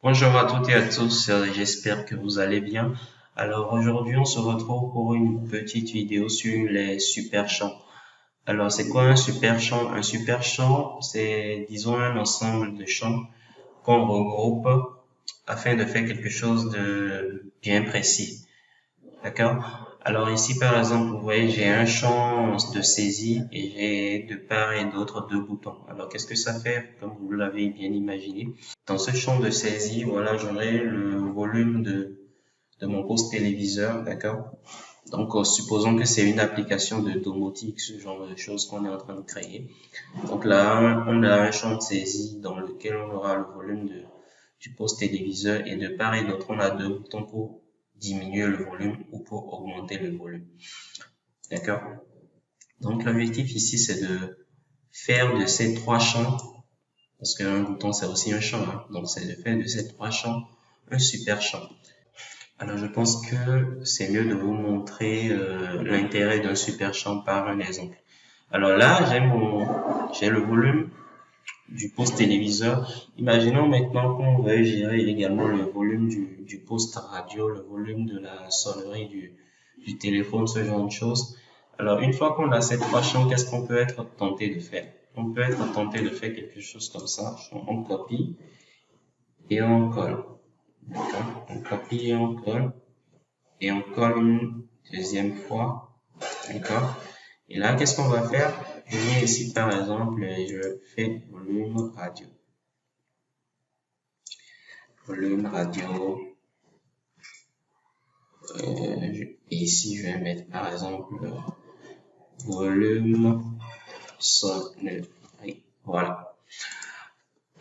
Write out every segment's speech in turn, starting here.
Bonjour à toutes et à tous, j'espère que vous allez bien. Alors aujourd'hui on se retrouve pour une petite vidéo sur les super champs. Alors c'est quoi un super champ? Un super champ, c'est disons un ensemble de champs qu'on regroupe afin de faire quelque chose de bien précis. D'accord? Alors ici, par exemple, vous voyez, j'ai un champ de saisie et j'ai de part et d'autre deux boutons. Alors, qu'est-ce que ça fait, comme vous l'avez bien imaginé? Dans ce champ de saisie, voilà, j'aurai le volume de mon poste téléviseur, d'accord? Donc, supposons que c'est une application de domotique, ce genre de choses qu'on est en train de créer. Donc là, on a un champ de saisie dans lequel on aura le volume du poste téléviseur et de part et d'autre, on a deux boutons pour diminuer le volume ou pour augmenter le volume. D'accord? Donc l'objectif ici, c'est de faire de ces trois champs, parce qu'un bouton c'est aussi un champ, hein, donc c'est de faire de ces trois champs un super champ. Alors je pense que c'est mieux de vous montrer l'intérêt d'un super champ par un exemple. Alors là, j'ai le volume du poste téléviseur. Imaginons maintenant qu'on veuille gérer également le volume du poste radio, le volume de la sonnerie du téléphone, ce genre de choses. Alors, une fois qu'on a ces trois champs, qu'est-ce qu'on peut être tenté de faire? On peut être tenté de faire quelque chose comme ça. On copie et on colle. D'accord? On copie et on colle une deuxième fois. D'accord? Et là, qu'est-ce qu'on va faire? Je viens ici, par exemple, et je fais volume radio. Volume radio. Et ici, je vais mettre par exemple volume sonnerie. Voilà.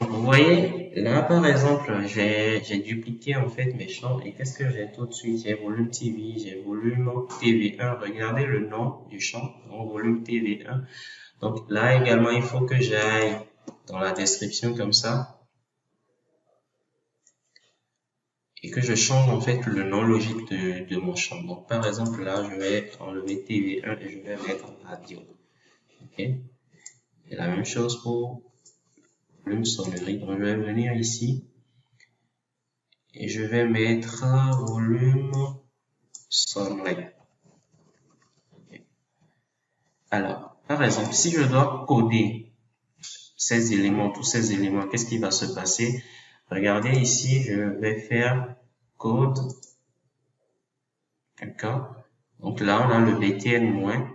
Donc, vous voyez, là par exemple, j'ai dupliqué en fait mes champs et qu'est-ce que j'ai tout de suite? J'ai volume TV, j'ai volume TV1. Regardez le nom du champ, donc volume TV1. Donc là également, il faut que j'aille dans la description comme ça et que je change en fait le nom logique de mon champ. Donc par exemple là, je vais enlever TV1 et je vais mettre radio. Ok. Et la même chose pour volume sonnerie. Donc je vais venir ici et je vais mettre volume sonnerie. Okay. Alors, par exemple, si je dois coder ces éléments, tous ces éléments, qu'est-ce qui va se passer? Regardez ici, je vais faire code. D'accord? Donc là, on a le btn-.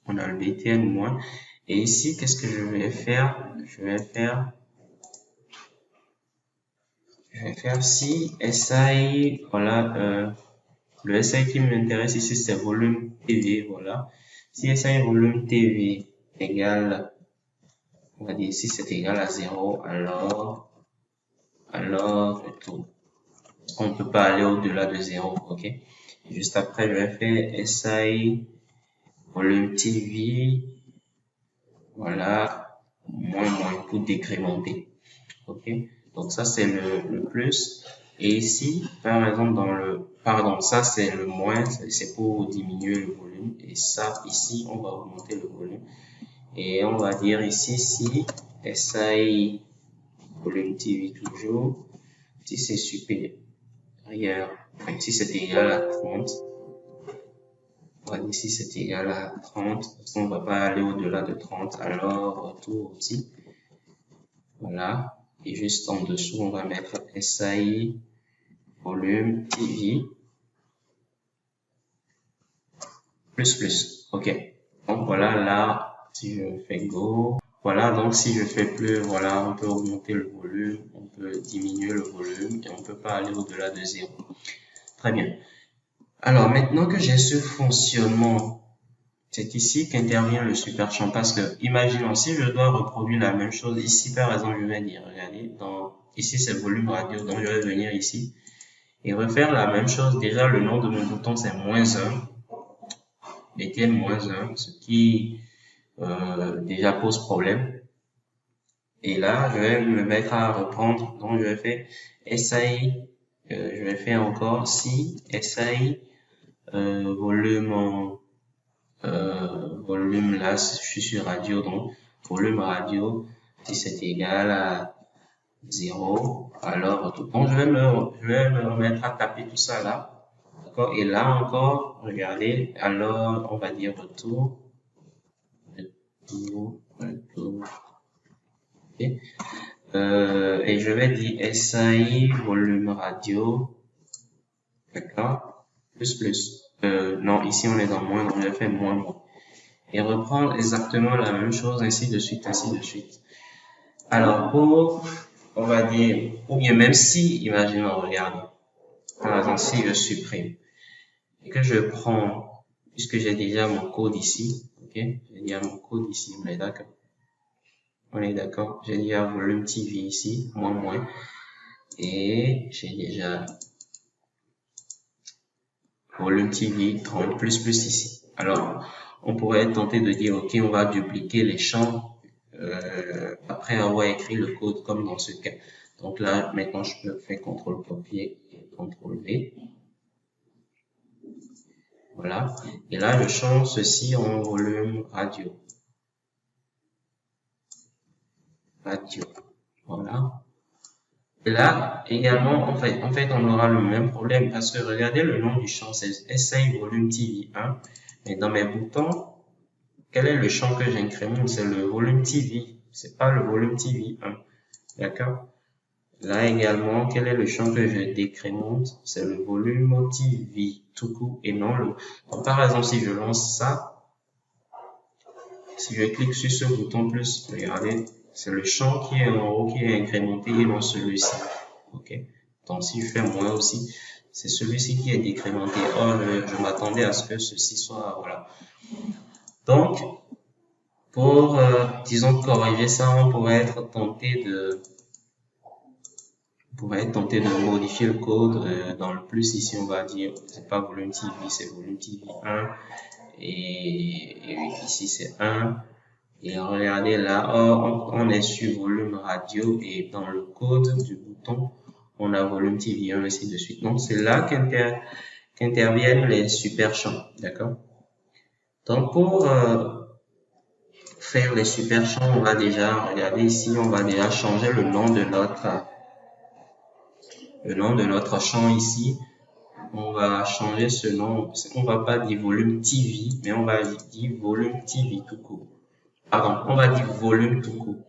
On a le btn-. Et ici, qu'est-ce que je vais faire? Je vais faire si SI, voilà, le SI qui m'intéresse ici, c'est volume TV, voilà. Si SI volume TV égale, on va dire ici, c'est égal à 0, alors, tout. On ne peut pas aller au-delà de 0, ok? Juste après, je vais faire SI volume TV, voilà, moins pour décrémenter. Ok, donc ça c'est le plus. Et ici, par exemple, pardon, ça c'est le moins, c'est pour diminuer le volume. Et ça, ici, on va augmenter le volume. Et on va dire ici, si SI volume TV toujours, si c'est supérieur, enfin, si c'est égal à 30, on va dire si c'est égal à 30, parce qu'on ne va pas aller au-delà de 30, alors tout aussi. Voilà. Et juste en dessous, on va mettre SI volume TV plus. OK. Donc voilà, là, si je fais go, voilà, donc si je fais plus, voilà, on peut augmenter le volume, on peut diminuer le volume et on peut pas aller au-delà de 0. Très bien. Alors maintenant que j'ai ce fonctionnement, c'est ici qu'intervient le super champ parce que, imaginons, si je dois reproduire la même chose ici, par exemple, je vais dire, regardez, ici c'est volume radio, donc je vais venir ici et refaire la même chose. Déjà, le nom de mon bouton c'est -1, btn-1, ce qui déjà pose problème. Et là, je vais me mettre à reprendre. Donc, je vais faire SI, je vais faire encore si SI volume là, je suis sur radio, donc volume radio, si c'est égal à 0. Alors, donc, je vais me remettre à taper tout ça là. D'accord? Et là encore, regardez, alors, on va dire retour. Retour. Okay. Et je vais dire SAI, volume radio. D'accord? Plus. Non, ici on est dans moins, donc je vais faire moins. Et reprendre exactement la même chose, ainsi de suite, ainsi de suite. Alors, on va dire, ou bien même si, imaginons, regardez, par exemple, si je supprime et que je prends, puisque j'ai déjà mon code ici, ok, j'ai déjà mon code ici, on est d'accord, j'ai déjà volume TV ici, moins, et j'ai déjà volume TV 30 plus ici. Alors, on pourrait être tenté de dire, ok, on va dupliquer les champs après avoir écrit le code comme dans ce cas. Donc là, maintenant, je peux faire CTRL copier et CTRL V. Voilà. Et là, je change ceci en volume radio. Voilà. Et là, également, en fait, on aura le même problème parce que regardez le nom du champ, c'est SI volume TV 1. Mais dans mes boutons, quel est le champ que j'incrémente? C'est le volume TV. C'est pas le volume TV 1. D'accord? Là également, quel est le champ que je décrémente? C'est le volume TV tout court et non le. Donc, par exemple, si je lance ça, si je clique sur ce bouton plus, regardez, c'est le champ qui est en haut qui est incrémenté et non celui-ci. Ok. Donc si je fais moins aussi, c'est celui-ci qui est décrémenté. Or, je m'attendais à ce que ceci soit, voilà. Donc, pour, disons, corriger ça, on pourrait être tenté de modifier le code dans le plus. Ici, on va dire, c'est pas volume TV, c'est volume TV 1. Et ici, c'est 1. Et regardez là, on est sur volume radio et dans le code du bouton, on a volume TV 1, ainsi de suite. Donc, c'est là qu'interviennent les super champs. D'accord? Donc, pour faire les super champs, on va déjà, regarder ici, on va déjà changer le nom de champ ici. On va changer ce nom. On va pas dire volume TV, mais on va dire volume TV tout court. Pardon, on va dire volume tout court.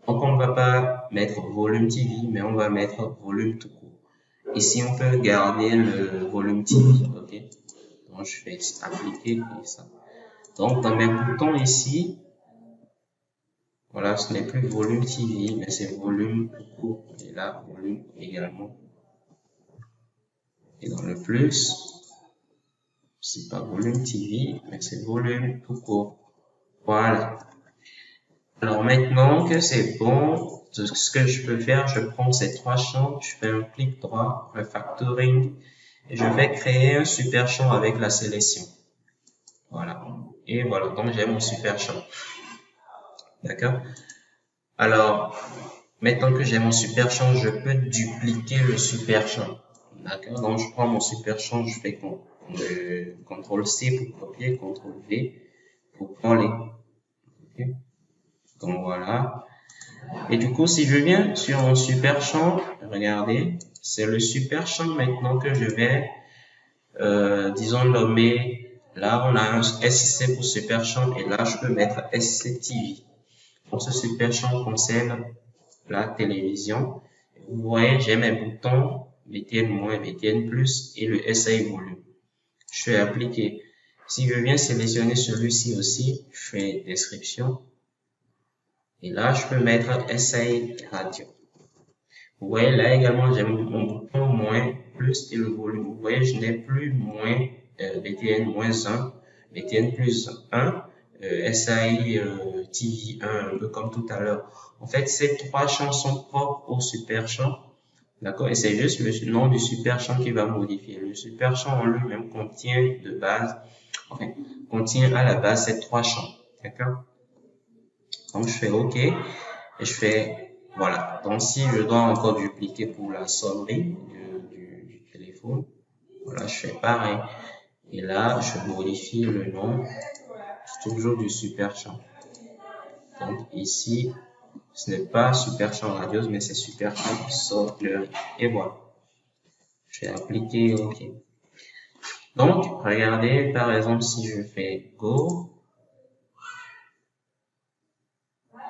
Donc, on ne va pas mettre volume TV, mais on va mettre volume tout court. Ici, on peut garder le volume TV, ok? Donc, je fais appliquer et ça. Donc, dans mes boutons ici, voilà, ce n'est plus volume TV, mais c'est volume tout court. Et là, volume également. Et dans le plus, c'est pas volume TV, mais c'est volume tout court. Voilà. Alors maintenant que c'est bon, ce que je peux faire, je prends ces trois champs, je fais un clic droit, refactoring, et je vais créer un super champ avec la sélection. Voilà. Et voilà, donc j'ai mon super champ. D'accord? Alors, maintenant que j'ai mon super champ, je peux dupliquer le super champ. D'accord? Donc je prends mon super champ, je fais CTRL C pour copier, CTRL V pour coller. Okay? Donc voilà. Et du coup, si je viens sur mon super champ, regardez, c'est le super champ maintenant que je vais, disons, nommer. Là, on a un SC pour super champ et là, je peux mettre SC TV. Donc, ce super champ concerne la télévision. Vous voyez, j'ai mes boutons BTN-, BTN+, et le SI volume. Je fais appliquer. Si je viens sélectionner celui-ci aussi, je fais description. Et là, je peux mettre SI radio. Vous voyez, là également, j'ai mon bouton moins, plus et le volume. Vous voyez, je n'ai plus moins BTN moins 1, BTN plus 1, SI TV 1, un peu comme tout à l'heure. En fait, ces trois champs sont propres au super champ. D'accord? Et c'est juste le nom du super champ qui va modifier. Le super champ en lui-même contient de base, enfin, contient à la base ces trois champs. D'accord? Donc, je fais OK et je fais, voilà. Donc, si je dois encore dupliquer pour la sonnerie du téléphone, voilà, je fais pareil. Et là, je modifie le nom, toujours du super champ. Donc, ici, Ce n'est pas Super Champ Radios, mais c'est Super Champ Software. Et voilà. Je vais appliquer OK. Donc, regardez, par exemple, si je fais Go,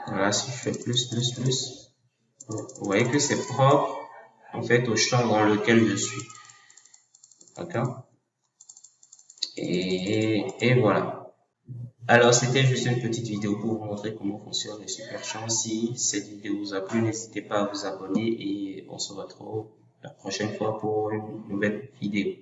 voilà, si je fais plus, vous voyez que c'est propre, en fait, au champ dans lequel je suis. D'accord? Et voilà. Alors, c'était juste une petite vidéo pour vous montrer comment fonctionne les super champs. Si cette vidéo vous a plu, n'hésitez pas à vous abonner et on se retrouve la prochaine fois pour une nouvelle vidéo.